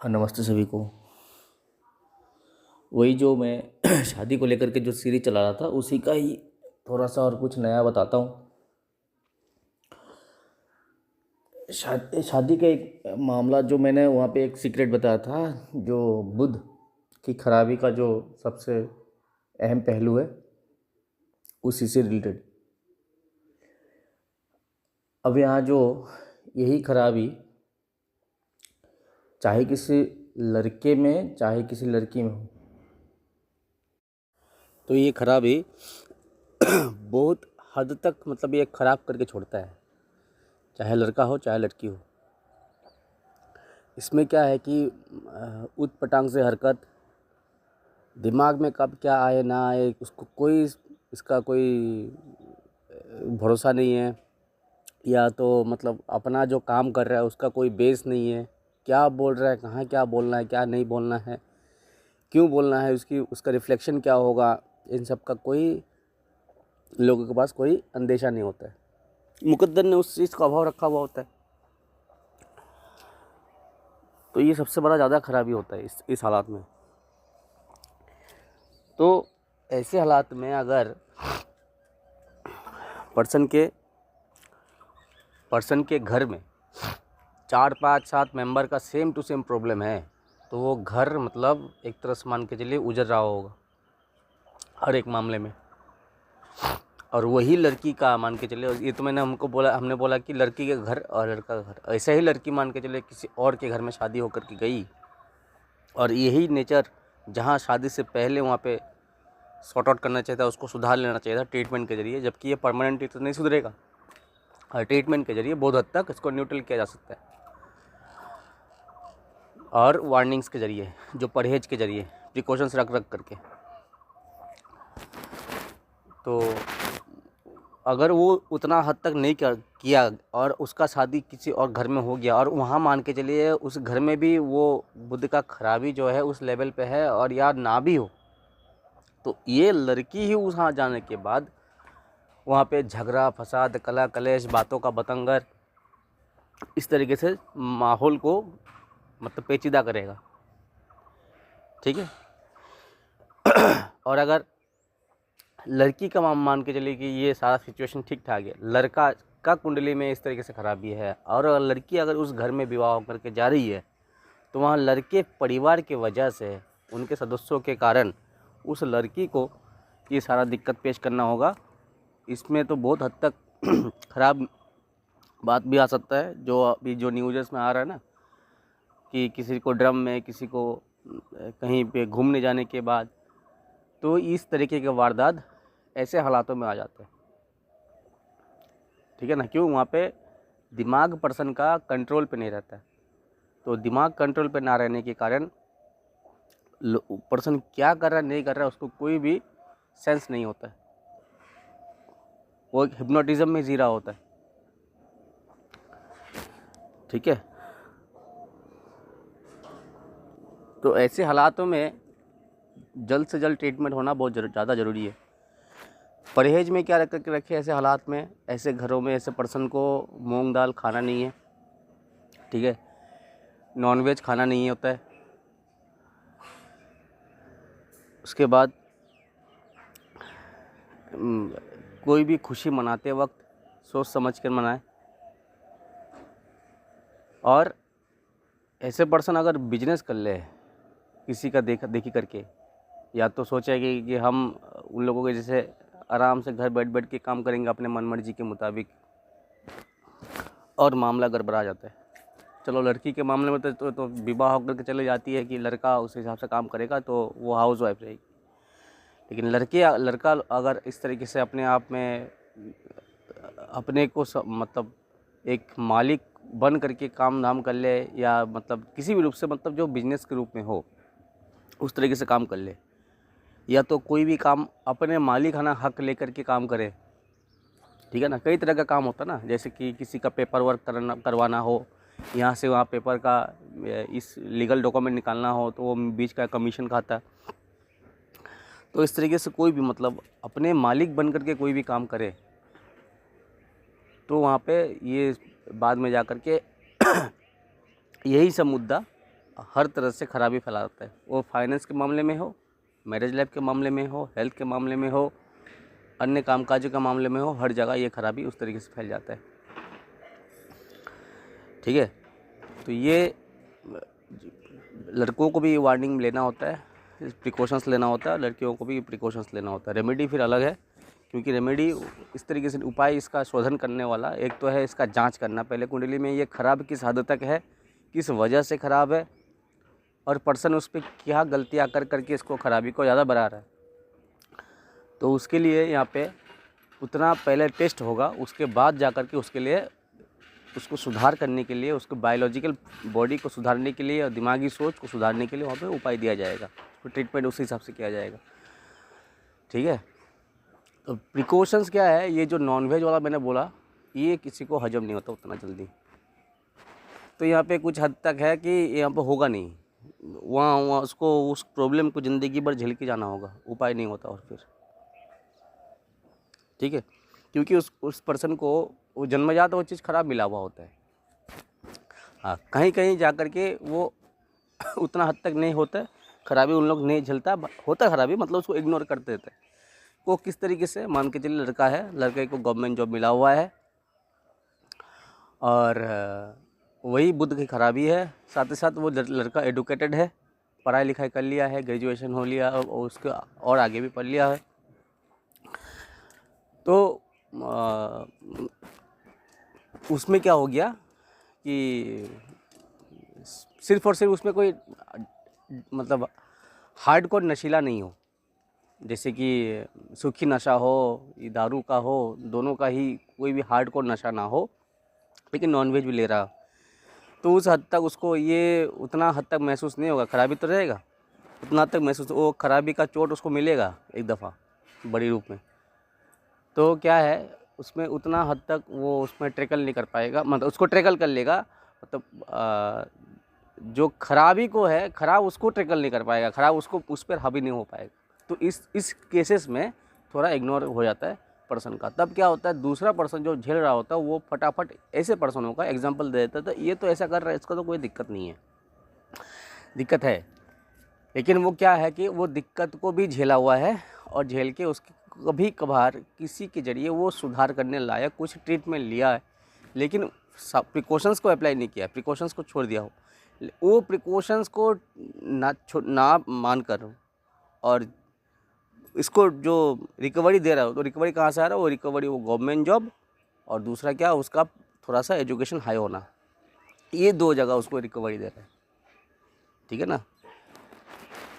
हाँ, नमस्ते सभी को। वही जो मैं शादी को लेकर के जो सीरीज चला रहा था उसी का ही थोड़ा सा और कुछ नया बताता हूँ। शादी का एक मामला जो मैंने वहाँ पे एक सीक्रेट बताया था, जो बुध की खराबी का जो सबसे अहम पहलू है, उसी से रिलेटेड। अब यहाँ जो यही खराबी चाहे किसी लड़के में चाहे किसी लड़की में हो, तो ये खराबी बहुत हद तक मतलब ये खराब करके छोड़ता है, चाहे लड़का हो चाहे लड़की हो। इसमें क्या है कि ऊट-पटांग से हरकत, दिमाग में कब क्या आए ना आए उसको कोई इसका कोई भरोसा नहीं है, या तो मतलब अपना जो काम कर रहा है उसका कोई बेस नहीं है, क्या बोल रहा है, कहाँ क्या बोलना है, क्या नहीं बोलना है, क्यों बोलना है, उसका रिफ्लेक्शन क्या होगा, इन सब का कोई लोगों के पास कोई अंदेशा नहीं होता है। मुकद्दर ने उस चीज़ का अभाव रखा हुआ होता है। तो ये सबसे बड़ा ज़्यादा खराबी होता है इस हालात में। तो ऐसे हालात में अगर पर्सन के घर में 4, 5, 7 मेंबर का सेम टू सेम प्रॉब्लम है, तो वो घर मतलब एक तरह से मान के चलिए उजड़ रहा होगा हर एक मामले में। और वही लड़की का मान के चलिए, ये तो हमने बोला कि लड़की के घर और लड़का का घर, ऐसे ही लड़की मान के चलिए किसी और के घर में शादी होकर के गई, और यही नेचर जहाँ शादी से पहले वहाँ पे सॉर्ट आउट करना चाहिए था, उसको सुधार लेना चाहिए था ट्रीटमेंट के ज़रिए, जबकि ये परमानेंटली तो नहीं सुधरेगा। और ट्रीटमेंट के ज़रिए बहुत हद तक इसको न्यूट्रल किया जा सकता है, और वार्निंग्स के ज़रिए, जो परहेज के ज़रिए, प्रिकॉशंस रख करके। तो अगर वो उतना हद तक नहीं किया और उसका शादी किसी और घर में हो गया, और वहाँ मान के चलिए उस घर में भी वो बुद्ध का खराबी जो है उस लेवल पे है, और यार ना भी हो, तो ये लड़की ही वहाँ जाने के बाद वहाँ पे झगड़ा फसाद कला कलेश बातों का बतंगर इस तरीके से माहौल को मतलब पेचीदा करेगा। ठीक है। और अगर लड़की का मान के चलिए कि ये सारा सिचुएशन ठीक ठाक है, लड़का का कुंडली में इस तरीके से खराबी है, और अगर लड़की अगर उस घर में विवाह करके जा रही है, तो वहाँ लड़के परिवार के वजह से, उनके सदस्यों के कारण उस लड़की को ये सारा दिक्कत पेश करना होगा। इसमें तो बहुत हद तक ख़राब बात भी आ सकता है, जो अभी जो न्यूज़ में आ रहा है ना, कि किसी को ड्रम में, किसी को कहीं पे घूमने जाने के बाद, तो इस तरीके के वारदात ऐसे हालातों में आ जाते हैं। ठीक है ना, क्यों? वहाँ पे दिमाग पर्सन का कंट्रोल पे नहीं रहता है। तो दिमाग कंट्रोल पे ना रहने के कारण पर्सन क्या कर रहा है नहीं कर रहा है उसको कोई भी सेंस नहीं होता है, वो हिप्नोटिज्म में जी रहा होता है। ठीक है। तो ऐसे हालातों में जल्द से जल्द ट्रीटमेंट होना बहुत ज़्यादा ज़रूरी है। परहेज में क्या रख करके रखे ऐसे हालात में, ऐसे घरों में ऐसे पर्सन को मूंग दाल खाना नहीं है। ठीक है। नॉनवेज खाना नहीं होता है। उसके बाद कोई भी खुशी मनाते वक्त सोच समझ कर मनाएं। और ऐसे पर्सन अगर बिजनेस कर ले किसी का देखा देखी करके, या तो सोचे कि हम उन लोगों के जैसे आराम से घर बैठ बैठ के काम करेंगे अपने मन मर्जी के मुताबिक, और मामला गड़बड़ा जाता है। चलो लड़की के मामले में तो विवाह होकर के चले जाती है कि लड़का उस हिसाब से काम करेगा, तो वो हाउस वाइफ रहेगी। लेकिन लड़का अगर इस तरीके से अपने आप में अपने को मतलब एक मालिक बन करके काम धाम कर ले, या मतलब किसी भी रूप से मतलब जो बिजनेस के रूप में हो उस तरीके से काम कर ले, या तो कोई भी काम अपने मालिकाना हक लेकर के काम करे। ठीक है ना, कई तरह का काम होता है ना, जैसे कि किसी का पेपर वर्क करवाना हो, यहाँ से वहाँ पेपर का इस लीगल डॉक्यूमेंट निकालना हो, तो वो बीच का कमीशन खाता है। तो इस तरीके से कोई भी मतलब अपने मालिक बन करके कोई भी काम करे, तो वहाँ पे ये बाद में जा कर के यही सब मुद्दा हर तरह से खराबी फैलाता है। वो फाइनेंस के मामले में हो, मैरिज लाइफ के मामले में हो, हेल्थ के मामले में हो, अन्य कामकाज के मामले में हो, हर जगह ये खराबी उस तरीके से फैल जाता है। ठीक है, तो ये लड़कों को भी वार्निंग लेना होता है, प्रिकॉशंस लेना होता है, लड़कियों को भी प्रिकॉशंस लेना होता है। रेमेडी फिर अलग है, क्योंकि रेमेडी इस तरीके से उपाय इसका शोधन करने वाला, एक तो है इसका जांच करना पहले कुंडली में ये खराब किस हद तक है, किस वजह से ख़राब है, और पर्सन उस पर क्या गलतियाँ कर करके इसको खराबी को ज़्यादा बढ़ा रहा है। तो उसके लिए यहाँ पे उतना पहले टेस्ट होगा, उसके बाद जा कर के उसके लिए उसको सुधार करने के लिए, उसको बायोलॉजिकल बॉडी को सुधारने के लिए और दिमागी सोच को सुधारने के लिए वहाँ पे उपाय दिया जाएगा, तो ट्रीटमेंट उसी हिसाब से किया जाएगा। ठीक है, तो प्रिकॉशंस क्या है, ये जो नॉनवेज वाला मैंने बोला, ये किसी को हजम नहीं होता उतना जल्दी, तो यहाँ पे कुछ हद तक है कि यहाँ पे होगा नहीं, वहाँ उसको उस प्रॉब्लम को ज़िंदगी भर झेल के जाना होगा, उपाय नहीं होता। और फिर ठीक है, क्योंकि उस पर्सन को वो जन्मजात वो चीज़ ख़राब मिला हुआ होता है। हाँ, कहीं कहीं जा कर के वो उतना हद तक नहीं होता है, खराबी उन लोग नहीं झेलता होता, खराबी मतलब उसको इग्नोर कर देते हैं। वो किस तरीके से, मान के चलिए लड़का है, लड़के को गवर्नमेंट जॉब मिला हुआ है और वही बुद्ध की खराबी है, साथ ही साथ वो लड़का एडुकेटेड है, पढ़ाई लिखाई कर लिया है, ग्रेजुएशन हो लिया और उसके और आगे भी पढ़ लिया है, तो उसमें क्या हो गया कि सिर्फ़ और सिर्फ उसमें कोई मतलब हार्डकोर नशीला नहीं हो, जैसे कि सूखी नशा हो, ये दारू का हो, दोनों का ही कोई भी हार्डकोर नशा ना हो, लेकिन नॉनवेज भी ले रहा, तो उस हद तक उसको ये उतना हद तक महसूस नहीं होगा, खराबी तो रहेगा, उतना हद तक महसूस, वो खराबी का चोट उसको मिलेगा एक दफ़ा बड़ी रूप में, तो क्या है उसमें उतना हद तक वो उसमें ट्रैकल नहीं कर पाएगा, मतलब उसको ट्रैकल कर लेगा, मतलब जो खराबी को है, खराब उसको ट्रैकल नहीं कर पाएगा, खराब उसको उस पर हावी नहीं हो पाएगा। तो इस केसेस में थोड़ा इग्नोर हो जाता है पर्सन का। तब क्या होता है, दूसरा पर्सन जो झेल रहा होता है वो फटाफट ऐसे पर्सनों का एग्जांपल दे देता है, तो ये तो ऐसा कर रहा है, इसका तो कोई दिक्कत नहीं है, दिक्कत है, लेकिन वो क्या है कि वो दिक्कत को भी झेला हुआ है और झेल के उसके कभी कभार किसी के ज़रिए वो सुधार करने लायक कुछ ट्रीटमेंट लिया है, लेकिन प्रिकॉशंस को अप्लाई नहीं किया, प्रिकॉशंस को छोड़ दिया हो, वो प्रिकॉशंस को ना मान कर और इसको जो रिकवरी दे रहा हो, तो रिकवरी कहाँ से आ रहा है, वो रिकवरी वो गवर्नमेंट जॉब और दूसरा क्या, उसका थोड़ा सा एजुकेशन हाई होना, ये दो जगह उसको रिकवरी दे रहा है। ठीक है ना,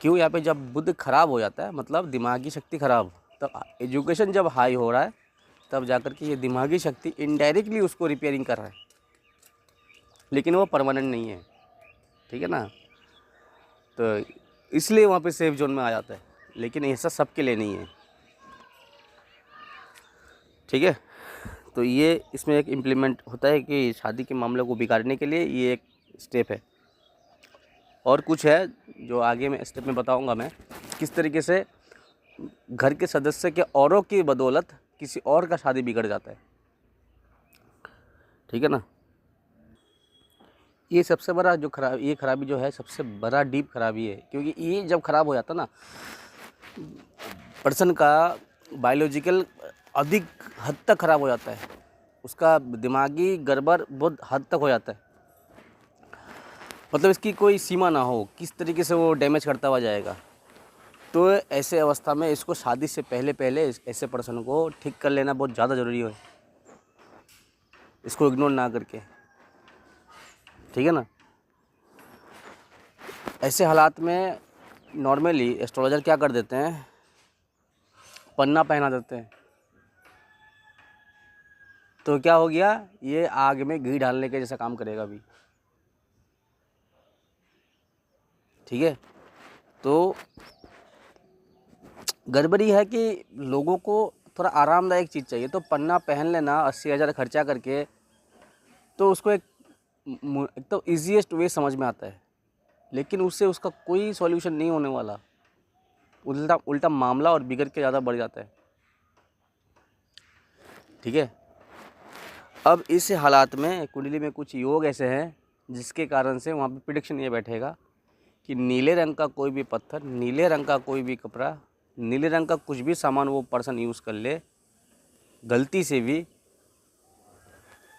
क्यों, यहाँ पे जब बुद्ध खराब हो जाता है मतलब दिमागी शक्ति खराब, तब एजुकेशन जब हाई हो रहा है तब जाकर के ये दिमागी शक्ति इनडायरेक्टली उसको रिपेयरिंग कर रहा है, लेकिन वो परमानेंट नहीं है। ठीक है ना, तो इसलिए वहाँ पे सेफ जोन में आ जाता है, लेकिन ऐसा सबके लिए नहीं है। ठीक है, तो ये इसमें एक इम्प्लीमेंट होता है कि शादी के मामले को बिगाड़ने के लिए ये एक स्टेप है, और कुछ है जो आगे में स्टेप में बताऊंगा मैं, किस तरीके से घर के सदस्य के औरों की बदौलत किसी और का शादी बिगड़ जाता है। ठीक है ना, ये सबसे बड़ा जो ये खराबी जो है सबसे बड़ा डीप खराबी है, क्योंकि ये जब खराब हो जाता ना पर्सन का बायोलॉजिकल अधिक हद तक खराब हो जाता है, उसका दिमागी गड़बड़ बहुत हद तक हो जाता है, मतलब इसकी कोई सीमा ना हो, किस तरीके से वो डैमेज करता हुआ जाएगा। तो ऐसे अवस्था में इसको शादी से पहले ऐसे पर्सन को ठीक कर लेना बहुत ज़्यादा ज़रूरी है, इसको इग्नोर ना करके। ठीक है ना, ऐसे हालात में नॉर्मली एस्ट्रोलॉजर क्या कर देते हैं, पन्ना पहना देते हैं, तो क्या हो गया, ये आग में घी डालने के जैसा काम करेगा अभी। ठीक है, तो गड़बड़ी है कि लोगों को थोड़ा आरामदायक चीज़ चाहिए, तो पन्ना पहन लेना 80,000 खर्चा करके, तो उसको एक तो ईजीएस्ट वे समझ में आता है, लेकिन उससे उसका कोई सॉल्यूशन नहीं होने वाला, उल्टा मामला और बिगड़ के ज़्यादा बढ़ जाता है। ठीक है, अब इस हालात में कुंडली में कुछ योग ऐसे हैं जिसके कारण से वहाँ पे प्रेडिक्शन ये बैठेगा कि नीले रंग का कोई भी पत्थर, नीले रंग का कोई भी कपड़ा, नीले रंग का कुछ भी सामान वो पर्सन यूज़ कर ले, गलती से भी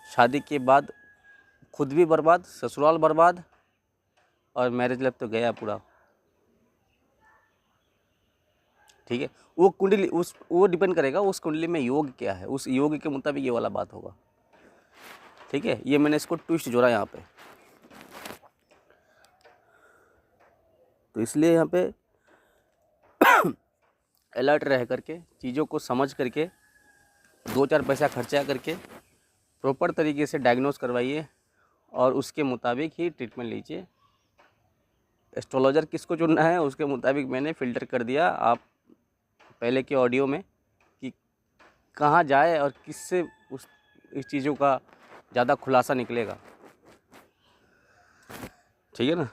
शादी के बाद खुद भी बर्बाद, ससुराल बर्बाद, और मैरिज लाइफ तो गया पूरा। ठीक है, वो कुंडली वो डिपेंड करेगा उस कुंडली में योग क्या है, उस योग के मुताबिक ये वाला बात होगा। ठीक है, ये मैंने इसको ट्विस्ट जोड़ा यहाँ पे। तो इसलिए यहाँ पे अलर्ट रह करके, चीज़ों को समझ करके, 2-4 पैसा खर्चा करके प्रॉपर तरीके से डायग्नोस करवाइए और उसके मुताबिक ही ट्रीटमेंट लीजिए। एस्ट्रोलॉजर किसको चुनना है उसके मुताबिक मैंने फ़िल्टर कर दिया आप पहले के ऑडियो में कि कहाँ जाए और किससे इस चीज़ों का ज़्यादा खुलासा निकलेगा। ठीक है ना।